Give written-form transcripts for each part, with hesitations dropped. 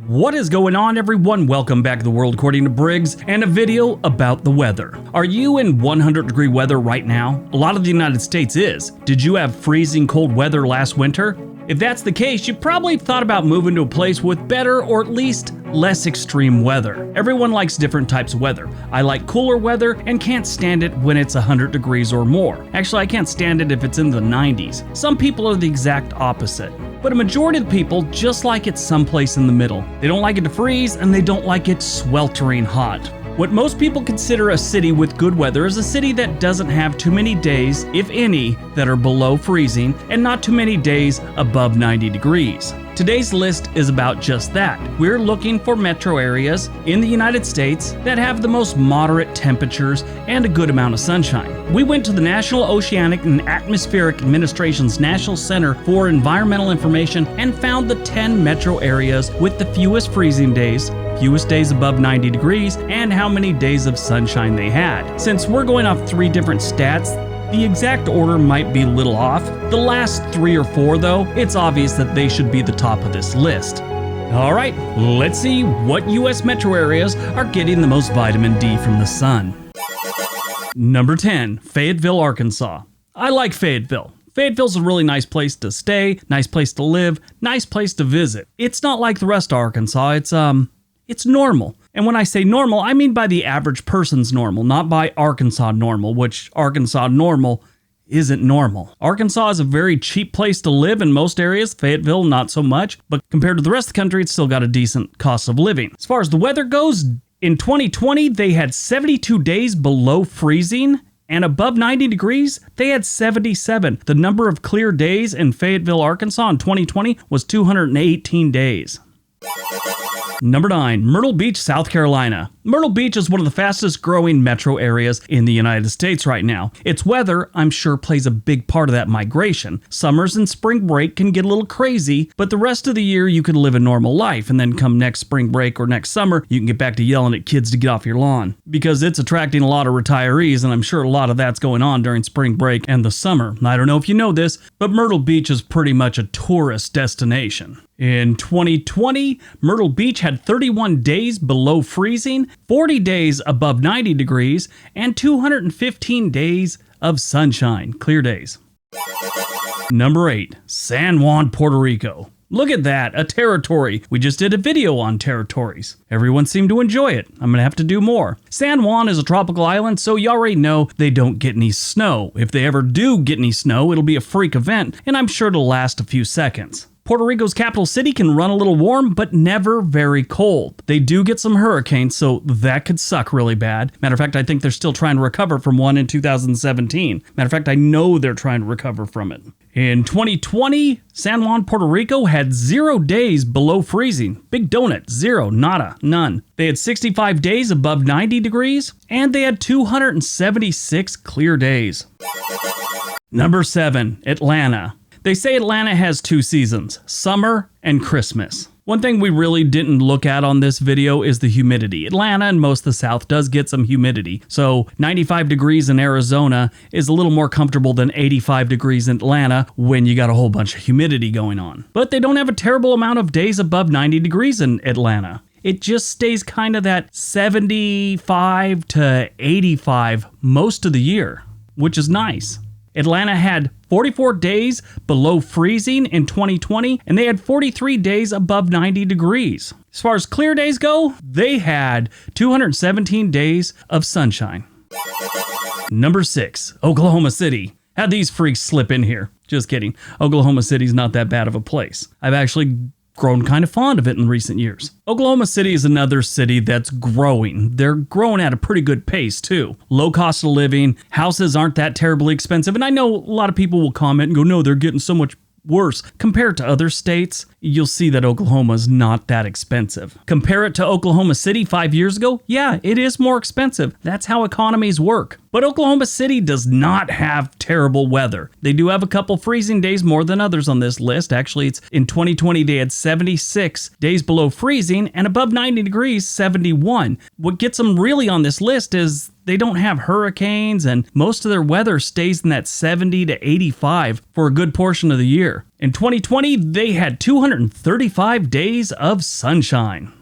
What is going on, everyone? Welcome back to the world according to Briggs and a video about the weather. Are you in 100-degree weather right now? A lot of the United States is. Did you have freezing cold weather last winter? If that's the case, you probably thought about moving to a place with better or at least less extreme weather. Everyone likes different types of weather. I like cooler weather and can't stand it when it's 100 degrees or more. Actually, I can't stand it if it's in the 90s. Some people are the exact opposite. But a majority of the people just like it someplace in the middle. They don't like it to freeze and they don't like it sweltering hot. What most people consider a city with good weather is a city that doesn't have too many days, if any, that are below freezing and not too many days above 90 degrees. Today's list is about just that. We're looking for metro areas in the United States that have the most moderate temperatures and a good amount of sunshine. We went to the National Oceanic and Atmospheric Administration's National Center for Environmental Information and found the 10 metro areas with the fewest freezing days, fewest days above 90 degrees, and how many days of sunshine they had. Since we're going off 3 different stats, the exact order might be a little off. The last 3 or 4, though, it's obvious that they should be the top of this list. All right, let's see what U.S. metro areas are getting the most vitamin D from the sun. Number 10, Fayetteville, Arkansas. I like Fayetteville. Fayetteville's a really nice place to stay, nice place to live, nice place to visit. It's not like the rest of Arkansas, it's normal. And when I say normal, I mean by the average person's normal, not by Arkansas normal, which Arkansas normal isn't normal. Arkansas is a very cheap place to live in most areas, Fayetteville not so much, but compared to the rest of the country, it's still got a decent cost of living. As far as the weather goes, in 2020, they had 72 days below freezing, and above 90 degrees, they had 77. The number of clear days in Fayetteville, Arkansas in 2020 was 218 days. Number 9, Myrtle Beach, South Carolina. Myrtle Beach is one of the fastest growing metro areas in the United States right now. Its weather, I'm sure, plays a big part of that migration. Summers and spring break can get a little crazy, but the rest of the year you can live a normal life, and then come next spring break or next summer, you can get back to yelling at kids to get off your lawn. Because it's attracting a lot of retirees, and I'm sure a lot of that's going on during spring break and the summer. I don't know if you know this, but Myrtle Beach is pretty much a tourist destination. In 2020, Myrtle Beach had 31 days below freezing, 40 days above 90 degrees, and 215 days of sunshine, clear days. Number 8, San Juan, Puerto Rico. Look at that, a territory. We just did a video on territories. Everyone seemed to enjoy it. I'm gonna have to do more. San Juan is a tropical island, so you already know they don't get any snow. If they ever do get any snow, it'll be a freak event, and I'm sure it'll last a few seconds. Puerto Rico's capital city can run a little warm, but never very cold. They do get some hurricanes, so that could suck really bad. Matter of fact, I think they're still trying to recover from one in 2017. Matter of fact, I know they're trying to recover from it. In 2020, San Juan, Puerto Rico had 0 days below freezing. Big donut, 0, nada, none. They had 65 days above 90 degrees, and they had 276 clear days. Number 7, Atlanta. They say Atlanta has 2 seasons, summer and Christmas. One thing we really didn't look at on this video is the humidity. Atlanta and most of the South does get some humidity. So 95 degrees in Arizona is a little more comfortable than 85 degrees in Atlanta when you got a whole bunch of humidity going on. But they don't have a terrible amount of days above 90 degrees in Atlanta. It just stays kind of that 75 to 85 most of the year, which is nice. Atlanta had 44 days below freezing in 2020, and they had 43 days above 90 degrees. As far as clear days go, they had 217 days of sunshine. Number 6, Oklahoma City. How'd these freaks slip in here? Just kidding. Oklahoma City's not that bad of a place. I've actually grown kind of fond of it in recent years. Oklahoma City is another city that's growing. They're growing at a pretty good pace too. Low cost of living, houses aren't that terribly expensive, and I know a lot of people will comment and go, no, they're getting so much worse. Compared to other states, you'll see that Oklahoma's not that expensive. Compare it to Oklahoma City 5 years ago, yeah, it is more expensive. That's how economies work. But Oklahoma City does not have terrible weather. They do have a couple freezing days more than others on this list. Actually, it's in 2020 they had 76 days below freezing and above 90 degrees, 71. What gets them really on this list is they don't have hurricanes, and most of their weather stays in that 70 to 85 for a good portion of the year. In 2020, they had 235 days of sunshine.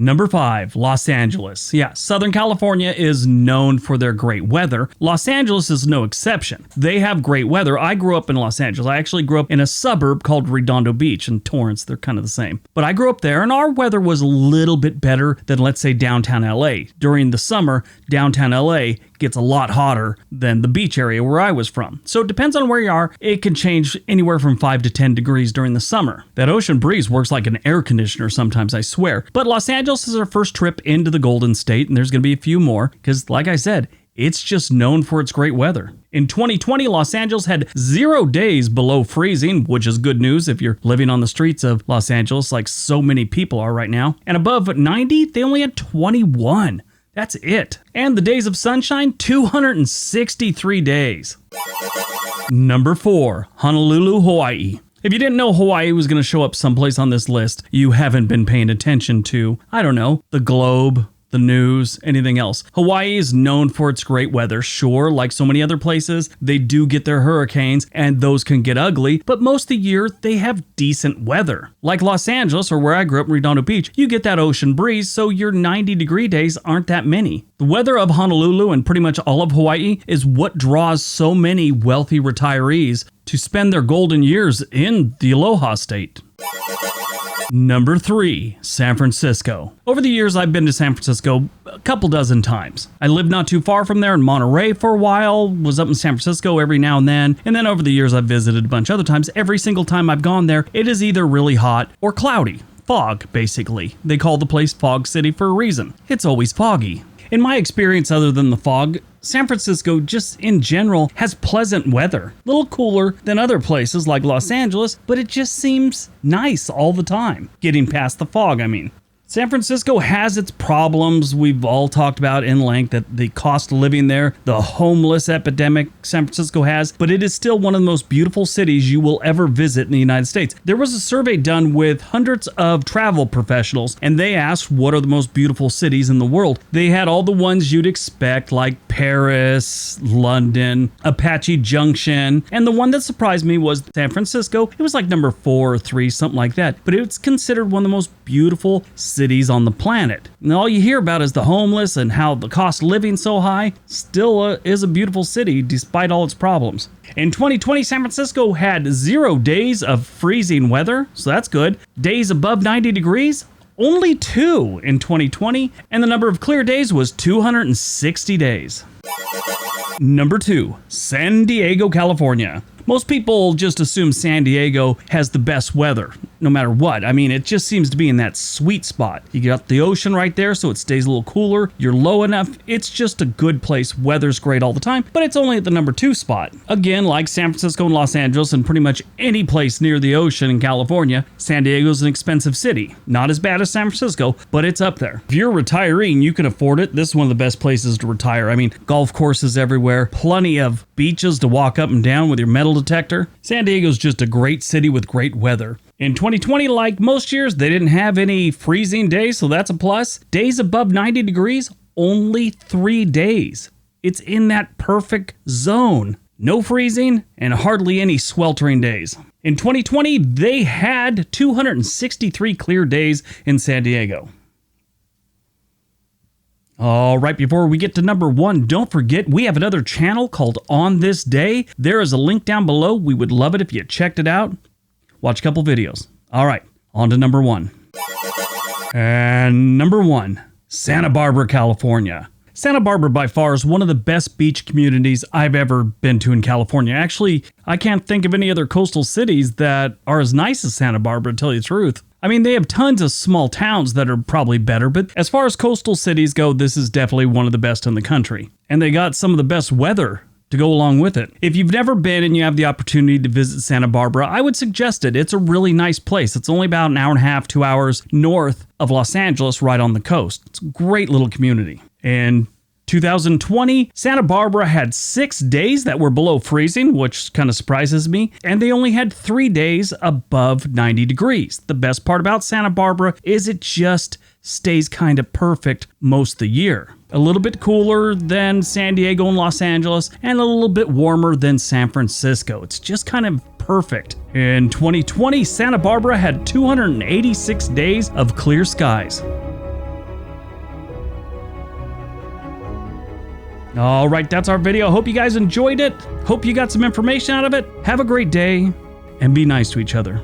Number 5, Los Angeles. Yeah, Southern California is known for their great weather. Los Angeles is no exception. They have great weather. I grew up in Los Angeles. I actually grew up in a suburb called Redondo Beach and Torrance. They're kind of the same. But I grew up there, and our weather was a little bit better than, let's say, downtown LA. During the summer, downtown LA gets a lot hotter than the beach area where I was from. So it depends on where you are. It can change anywhere from 5 to 10 degrees during the summer. That ocean breeze works like an air conditioner sometimes, I swear. But Los Angeles is our first trip into the Golden State, and there's going to be a few more because, like I said, it's just known for its great weather. In 2020, Los Angeles had 0 days below freezing, which is good news if you're living on the streets of Los Angeles like so many people are right now. And above 90, they only had 21. That's it. And the days of sunshine, 263 days. Number 4, Honolulu, Hawaii. If you didn't know Hawaii was going to show up someplace on this list, you haven't been paying attention to, I don't know, the globe, the news, anything else. Hawaii is known for its great weather. Sure, like so many other places, they do get their hurricanes, and those can get ugly, but most of the year, they have decent weather. Like Los Angeles, or where I grew up in Redondo Beach, you get that ocean breeze, so your 90-degree days aren't that many. The weather of Honolulu and pretty much all of Hawaii is what draws so many wealthy retirees to spend their golden years in the Aloha State. Number 3, San Francisco. Over the years, I've been to San Francisco a couple dozen times. I lived not too far from there in Monterey for a while, was up in San Francisco every now and then over the years I've visited a bunch other times. Every single time I've gone there, it is either really hot or cloudy. Fog, basically. They call the place Fog City for a reason. It's always foggy. In my experience, other than the fog, San Francisco just in general has pleasant weather. A little cooler than other places like Los Angeles, but it just seems nice all the time. Getting past the fog, I mean. San Francisco has its problems we've all talked about in length, that the cost of living there, the homeless epidemic San Francisco has, but it is still one of the most beautiful cities you will ever visit in the United States. There was a survey done with hundreds of travel professionals, and they asked what are the most beautiful cities in the world. They had all the ones you'd expect, like Paris, London, Apache Junction, and the one that surprised me was San Francisco. It was like number 4 or 3, something like that, but it's considered one of the most beautiful cities on the planet. And all you hear about is the homeless and how the cost of living so high. Still is a beautiful city despite all its problems. In 2020, San Francisco had 0 days of freezing weather, so that's good. Days above 90 degrees, only 2 in 2020, and the number of clear days was 260 days. Number 2, San Diego, California. Most people just assume San Diego has the best weather, no matter what. I mean, it just seems to be in that sweet spot. You got the ocean right there, so it stays a little cooler. You're low enough. It's just a good place. Weather's great all the time, but it's only at the number 2 spot. Again, like San Francisco and Los Angeles and pretty much any place near the ocean in California, San Diego's an expensive city. Not as bad as San Francisco, but it's up there. If you're a retiree and you can afford it, this is one of the best places to retire. I mean, golf courses everywhere, plenty of beaches to walk up and down with your metal detector. San Diego's just a great city with great weather. In 2020, like most years, they didn't have any freezing days, so that's a plus. Days above 90 degrees, only 3 days. It's in that perfect zone. No freezing and hardly any sweltering days. In 2020, they had 263 clear days in San Diego. All right, before we get to number 1, don't forget we have another channel called On This Day. There is a link down below. We would love it if you checked it out. Watch a couple videos. All right, on to number 1. And number 1, Santa Barbara, California. Santa Barbara by far is one of the best beach communities I've ever been to in California. Actually, I can't think of any other coastal cities that are as nice as Santa Barbara, to tell you the truth. I mean, they have tons of small towns that are probably better, but as far as coastal cities go, this is definitely one of the best in the country. And they got some of the best weather to go along with it. If you've never been and you have the opportunity to visit Santa Barbara, I would suggest it. It's a really nice place. It's only about an hour and a half, 2 hours north of Los Angeles, right on the coast. It's a great little community. And 2020, Santa Barbara had 6 days that were below freezing, which kind of surprises me, and they only had 3 days above 90 degrees. The best part about Santa Barbara is it just stays kind of perfect most of the year. A little bit cooler than San Diego and Los Angeles, and a little bit warmer than San Francisco. It's just kind of perfect. In 2020, Santa Barbara had 286 days of clear skies. All right, that's our video. Hope you guys enjoyed it. Hope you got some information out of it. Have a great day and be nice to each other.